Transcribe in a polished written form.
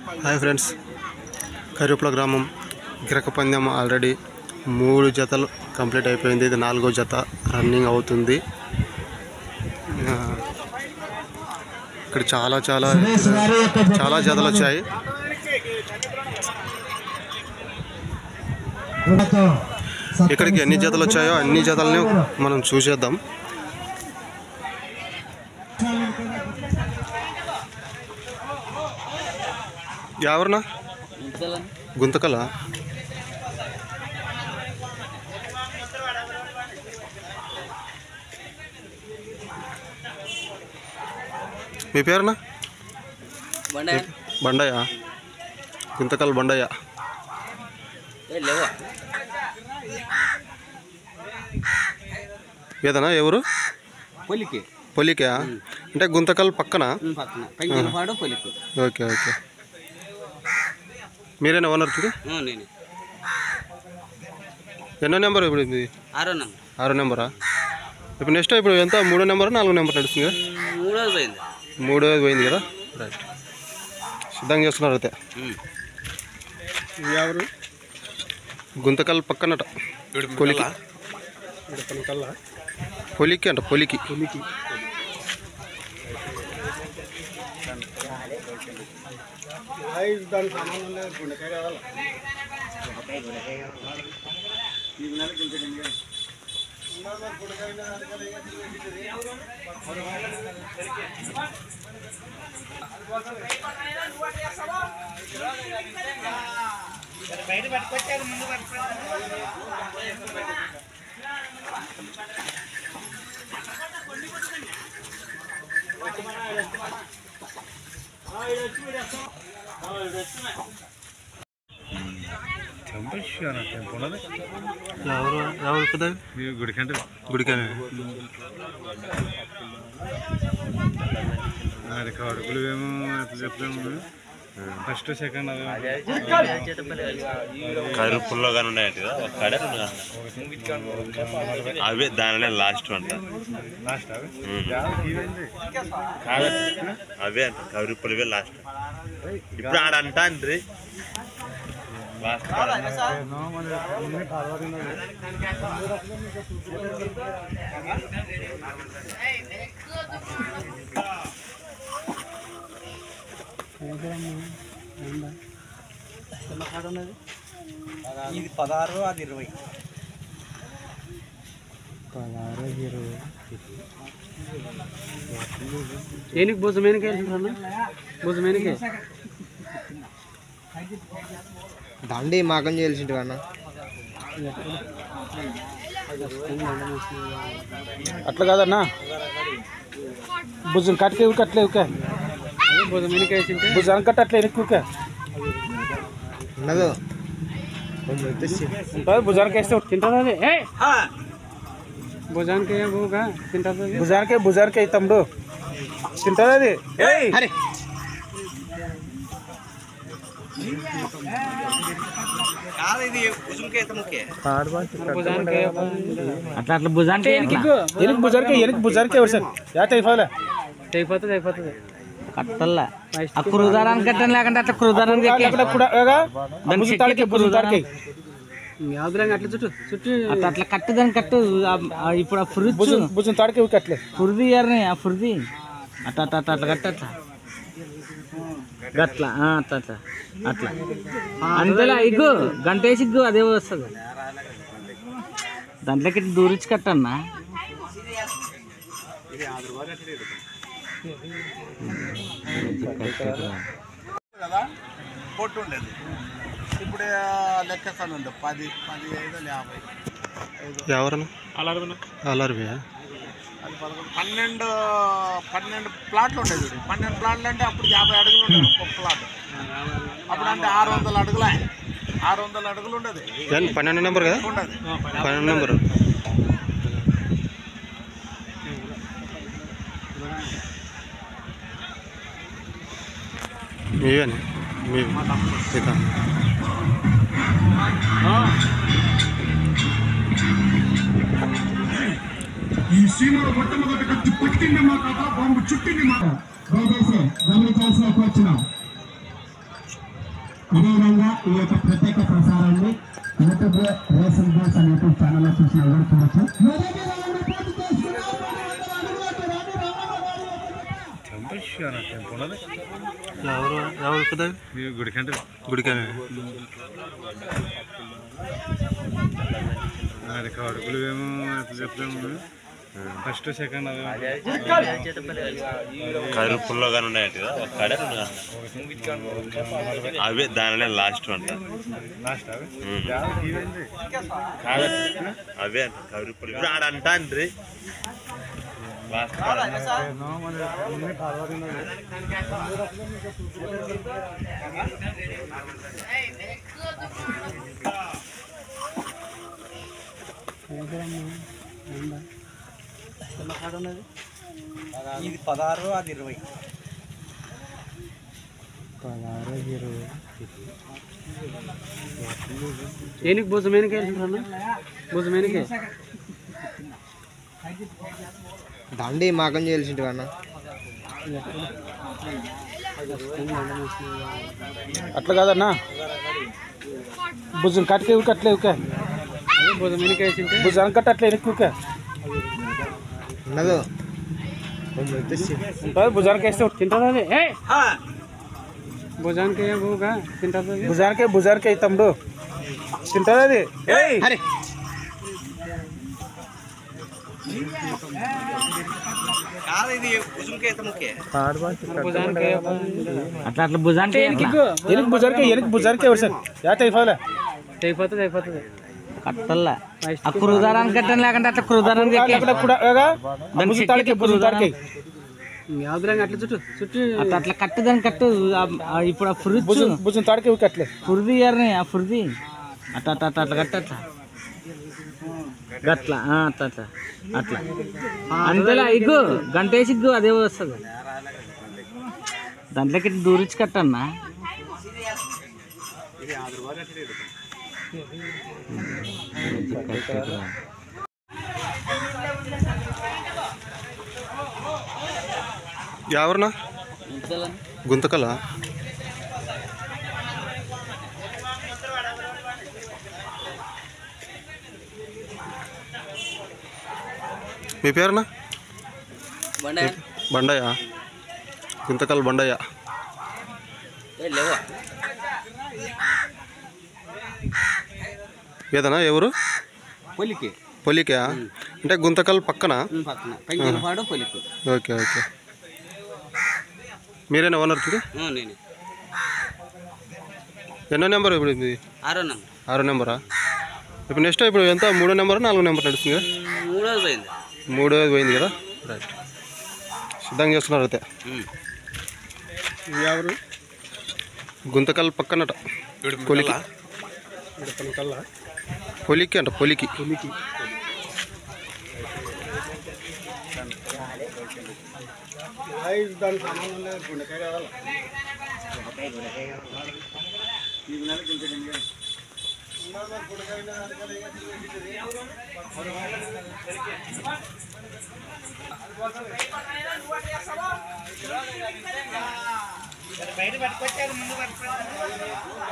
Hi friends, కరివేపుల గ్రామం గిరక పందెం already 3 జతలు కంప్లీట్ అయిపోయింది. ఇది 4వ జత రన్నింగ్ అవుతుంది. ఇక్కడ చాలా జతలు వచ్చాయి. ఇక్కడికి ఎన్ని జతలు వచ్చాయో అన్ని జతలని మనం చూసేద్దాం. ఎవరన్నా గుంతకల మీ పేరునా? బండయ్య. గుంతకల్ బండయ్య. ఏదన్నా ఎవరు? పొలికా అంటే గుంతకల్ పక్కన. Okay okay. మీరేనా ఓనర్? ఎన్నో నెంబర్ ఇప్పుడు? ఇది 6వ నెంబరా? ఇప్పుడు నెక్స్ట్ ఇప్పుడు ఎంత? 3వ నెంబరా 4వ నెంబర్ నడుస్తుంది? 3వ పోయింది కదా. రైట్, సిద్ధంగా చేస్తున్నారు అయితే. ఎవరు? గుంతకల్ పక్కనట. పొలికి అంట. పొలికి ఫస్ట్ సెకండ్ కరుపుల్లో కానీ ఉన్నాయంట కదా, ఒక్కడే అవే దానిలో లాస్ట్ అంట. అవే అంట కరుపులవే లాస్ట్. ఇప్పుడు ఆడంట అండి లాస్ట్. ఇది 16, అది 20. 16, 20. ఏనికి భుజమేనికే భుజమేనికే దండి మాకం చేయాల్సింది అన్న. అట్లా కాదన్నా, భుజం కట్కే కట్లే భుజం వెనకేసింటే భుజాన్ని కట్ట అట్లా వెనక్కి ఉన్నదో ఉంటుంది. భుజానికి వేస్తే తింటుంది అది. భుజానికే తమ్ముడు తింటుంది అది. అట్లా భుజానికి అయిపోతుంది. కట్టల్లా కృదారాన్ని కట్టని లేకుంటే అట్లా కృదారాన్ని అట్లా కట్టు దాన్ని కట్టు. ఇప్పుడు ఆ ఫ్రిడ్జ్ భుజం తాడికి కట్టలే ఫుర్ది ఆ ఫుర్ది అట్లా అట్లా అట్లా కట్ట అట్లా గట్లా అట్లా అట్లా అంతేలా. ఇగ్గు గంట వేసి ఇగ్గు అదే వస్తుంది. దాంట్లోకి దూరించి కట్టన్నా. కొట్టు ఉండేది. ఇప్పుడు లెక్కసాను 10, 15, 50. ఎవరన్నా? అలర్వి. అది 12 ప్లాట్లు ఉండేది. 12 ప్లాట్లు అంటే అప్పుడు 50 అడుగులు ఉండేది ఒక ప్లాట్. అప్పుడు అంటే 600 అడుగులే. 600 అడుగులు ఉండేది. 12 నెంబర్ కదా? ఉండదు 12 నెంబరు. మీవేనా? ఈ సీమలో మొట్టమొదటి కత్తి పట్టింది మా కథ, బాంబు చుట్టింది మాట. గమనించాల్సిన వచ్చిన అదేవిధంగా ఈ యొక్క ప్రత్యేక ప్రసారాన్ని యూట్యూబ్ రేసింగ్ బోర్డ్స్ అనే యూట్యూబ్ ఛానల్లో చూసిన ఎవరు చూడొచ్చు. గుడికనే కడుపులు ఏమో చెప్తాము ఫస్ట్ సెకండ్ కరుపుల్లో కానీ ఉన్నాయంట కదా ఒక్కడే అవే దానిలో లాస్ట్ అంట అవే అంట కరుపులు ఇప్పుడు ఆడంటా అండి లాస్ట్ ఇది 16 అది 20 ఏనికి భుజమేనికే భుజమేనికే దండి మాకం చేయాల్సింటి అన్న. అట్లా కాదన్నా భుజం కట్టే కట్లే భుజం వెనకేసింటే భుజాన్ని కట్ట అట్లా వెనక్కి ఉన్నదో ఉంటుంది భుజానికి వేస్తే తింటుంది అది భుజానికి బూగా తింటుంది అది భుజానికి తమ్ముడు తింటుంది అది అరే అట్లా అట్లా భుజానికి భుజానికి ఎవరు సార్ అయిపోలే అయిపోతుంది కట్టల్లా ఆ కురుదారాన్ని కట్టం లేకుండా అట్లా కురుదారాన్ని అట్లా చుట్టూ అట్లా కట్టు దాన్ని కట్టు ఇప్పుడు ఆ ఫ్రిడ్జ్ భుజం తాడికి కట్టలే ఫుర్ది ఇయర్ని ఆ ఫుర్ది అట్లా అట్లా అట్లా కట్ట అట్లా అట్లా అట్లా అట్లా అట్లా అంతేలా ఇగ్గు గంట వేసి ఇగ్గు అదే వస్తుంది దాంట్లోకి దూరించి కట్టన్నా ఎవరన్నా గుంతకల మీ పేరునా బండయ్య గుంతకల్ బండయ్య ఏదన్నా ఎవరు పొలికా అంటే గుంతకల్ పక్కన ఓకే ఓకే మీరేనా ఓనర్ ఇది ఎన్నో నెంబర్ ఇప్పుడు ఇది 6వ నెంబరా ఇప్పుడు నెక్స్ట్ ఇప్పుడు ఎంత 3వ నెంబర్ 4వ నెంబర్ నడుస్తుంది 3వ పోయింది కదా రైట్ సిద్ధంగా చేస్తున్నారు అయితే ఎవరు గుంతకల్ పక్కనట పొలికి పొలికి అంట పొలికి దానికి సంబంధం లేదు గుండెకాయ కావాలా బయట పట్టుకొచ్చారు ముందు పట్టుకొచ్చారు